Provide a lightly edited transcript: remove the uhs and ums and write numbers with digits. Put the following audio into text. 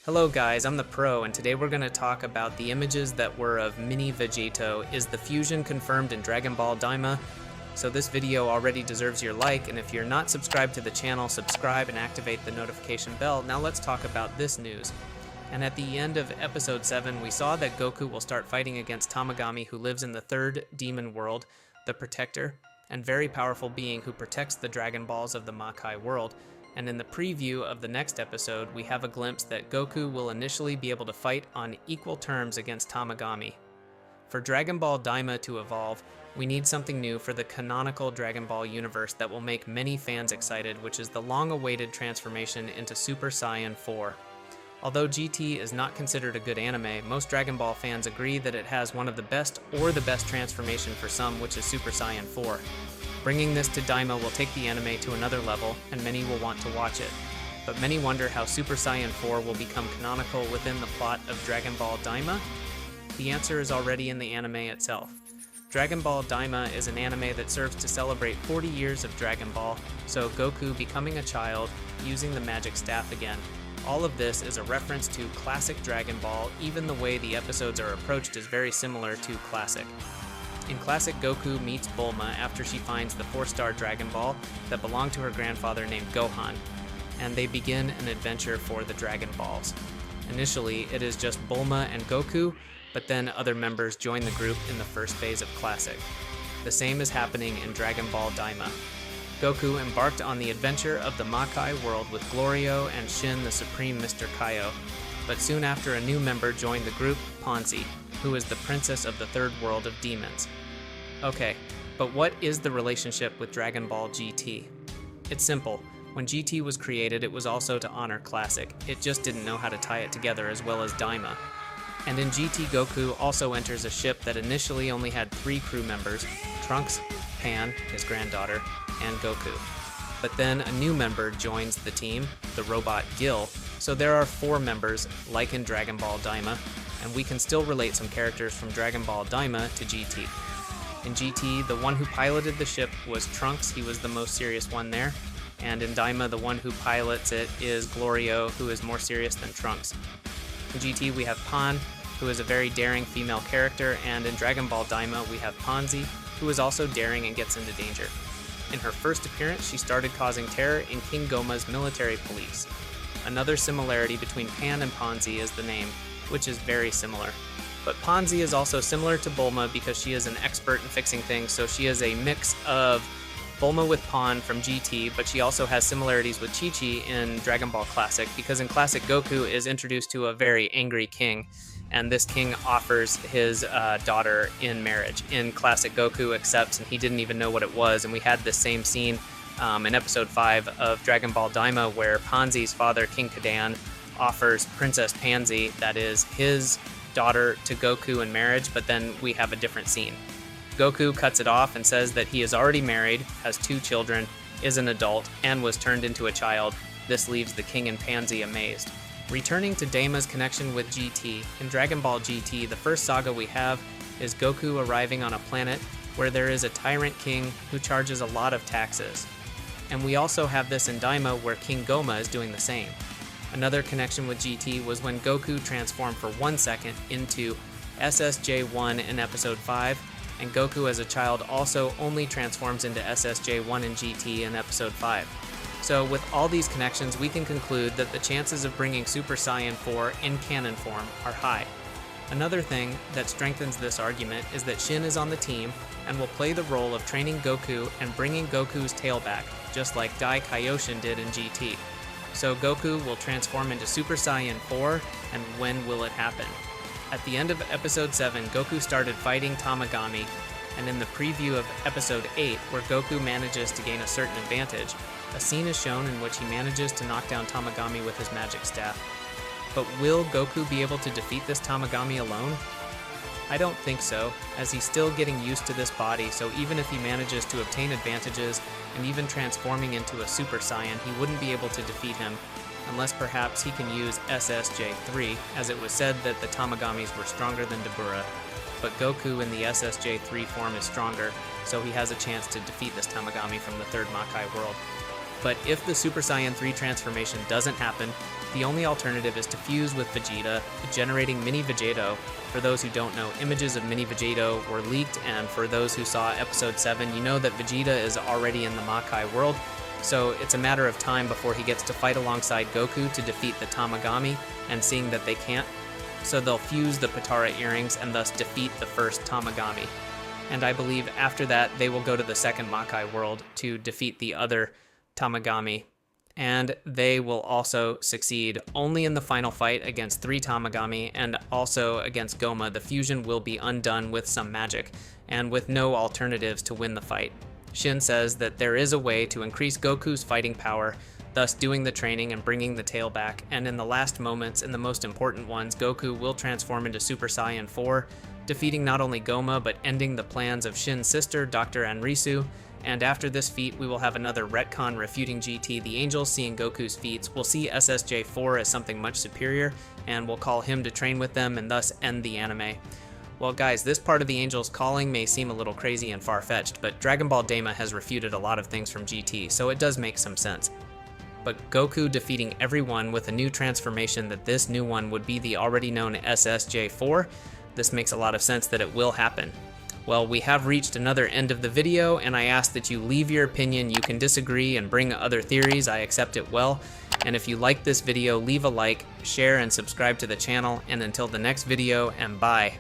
Hello guys, I'm the Pro, and today we're going to talk about the images that were of mini Vegito. Is the fusion confirmed in Dragon Ball Daima? So this video already deserves your like, and if you're not subscribed to the channel, subscribe and activate the notification bell. Now let's talk about this news. And at the end of episode 7, we saw that Goku will start fighting against Tagami, who lives in the third demon world, the Protector, and very powerful being who protects the Dragon Balls of the Makai world. And in the preview of the next episode, we have a glimpse that Goku will initially be able to fight on equal terms against Tagami. For Dragon Ball Daima to evolve, we need something new for the canonical Dragon Ball universe that will make many fans excited, which is the long-awaited transformation into Super Saiyan 4. Although GT is not considered a good anime, most Dragon Ball fans agree that it has one of the best or the best transformation for some, which is Super Saiyan 4. Bringing this to Daima will take the anime to another level, and many will want to watch it. But many wonder how Super Saiyan 4 will become canonical within the plot of Dragon Ball Daima? The answer is already in the anime itself. Dragon Ball Daima is an anime that serves to celebrate 40 years of Dragon Ball, so Goku becoming a child, using the magic staff again. All of this is a reference to classic Dragon Ball. Even the way the episodes are approached is very similar to classic. In classic, Goku meets Bulma after she finds the 4-star Dragon Ball that belonged to her grandfather named Gohan, and they begin an adventure for the Dragon Balls. Initially, it is just Bulma and Goku, but then other members join the group in the first phase of classic. The same is happening in Dragon Ball Daima. Goku embarked on the adventure of the Makai world with Glorio and Shin the Supreme Mr. Kaio, but soon after a new member joined the group, Ponzi, who is the princess of the third world of demons. Okay, but what is the relationship with Dragon Ball GT? It's simple. When GT was created, it was also to honor Classic. It just didn't know how to tie it together as well as Daima. And in GT, Goku also enters a ship that initially only had 3 crew members: Trunks, Pan, his granddaughter, and Goku. But then a new member joins the team, the robot Gil, so there are 4 members, like in Dragon Ball Daima, and we can still relate some characters from Dragon Ball Daima to GT. In GT, the one who piloted the ship was Trunks. He was the most serious one there. And in Daima, the one who pilots it is Glorio, who is more serious than Trunks. In GT, we have Pan, who is a very daring female character, and in Dragon Ball Daima, we have Ponzi, who is also daring and gets into danger. In her first appearance, she started causing terror in King Goma's military police. Another similarity between Pan and Ponzi is the name, which is very similar. But Ponzi is also similar to Bulma because she is an expert in fixing things, so she is a mix of Bulma with Pan from GT, but she also has similarities with Chi-Chi in Dragon Ball Classic, because in Classic, Goku is introduced to a very angry king, and this king offers his daughter in marriage. In Classic, Goku accepts, and he didn't even know what it was, and we had this same scene in episode 5 of Dragon Ball Daima, where Ponzi's father, King Kadan, offers Princess Pansy, that is his daughter, to Goku in marriage, but then we have a different scene. Goku cuts it off and says that he is already married, has 2 children, is an adult, and was turned into a child. This leaves the king and Pansy amazed. Returning to Daima's connection with GT, in Dragon Ball GT, the first saga we have is Goku arriving on a planet where there is a tyrant king who charges a lot of taxes. And we also have this in Daima, where King Goma is doing the same. Another connection with GT was when Goku transformed for 1 second into SSJ1 in episode 5, and Goku as a child also only transforms into SSJ1 in GT in episode 5. So with all these connections, we can conclude that the chances of bringing Super Saiyan 4 in canon form are high. Another thing that strengthens this argument is that Shin is on the team and will play the role of training Goku and bringing Goku's tail back, just like Dai Kaioshin did in GT. So Goku will transform into Super Saiyan 4, and when will it happen? At the end of episode 7, Goku started fighting Tagami, and in the preview of episode 8, where Goku manages to gain a certain advantage, a scene is shown in which he manages to knock down Tagami with his magic staff. But will Goku be able to defeat this Tagami alone? I don't think so, as he's still getting used to this body, so even if he manages to obtain advantages and even transforming into a Super Saiyan, he wouldn't be able to defeat him, unless perhaps he can use SSJ3, as it was said that the Tamagamis were stronger than Dabura. But Goku in the SSJ3 form is stronger, so he has a chance to defeat this Tamagami from the third Makai world. But if the Super Saiyan 3 transformation doesn't happen, The only alternative is to fuse with Vegeta, generating Mini Vegito. For those who don't know, images of Mini Vegito were leaked, and for those who saw episode 7, you know that Vegeta is already in the Makai world, so it's a matter of time before he gets to fight alongside Goku to defeat the Tamagami, and seeing that they can't, so they'll fuse the Potara earrings and thus defeat the first Tamagami. And I believe after that, they will go to the second Makai world to defeat the other Tamagami. And they will also succeed only in the final fight against 3 Tamagami, and also against Goma. The fusion will be undone with some magic, and with no alternatives to win the fight. Shin says that there is a way to increase Goku's fighting power, thus doing the training and bringing the tail back, and in the last moments, in the most important ones, Goku will transform into Super Saiyan 4, defeating not only Goma, but ending the plans of Shin's sister, Dr. Arinsu. And after this feat, we will have another retcon refuting GT. The Angels, seeing Goku's feats, will see SSJ4 as something much superior, and will call him to train with them and thus end the anime. Well guys, this part of the Angels calling may seem a little crazy and far-fetched, but Dragon Ball Daima has refuted a lot of things from GT, so it does make some sense. But Goku defeating everyone with a new transformation, that this new one would be the already known SSJ4, this makes a lot of sense that it will happen. Well, we have reached another end of the video, and I ask that you leave your opinion. You can disagree and bring other theories, I accept it well. And if you like this video, leave a like, share, and subscribe to the channel. And until the next video, and bye.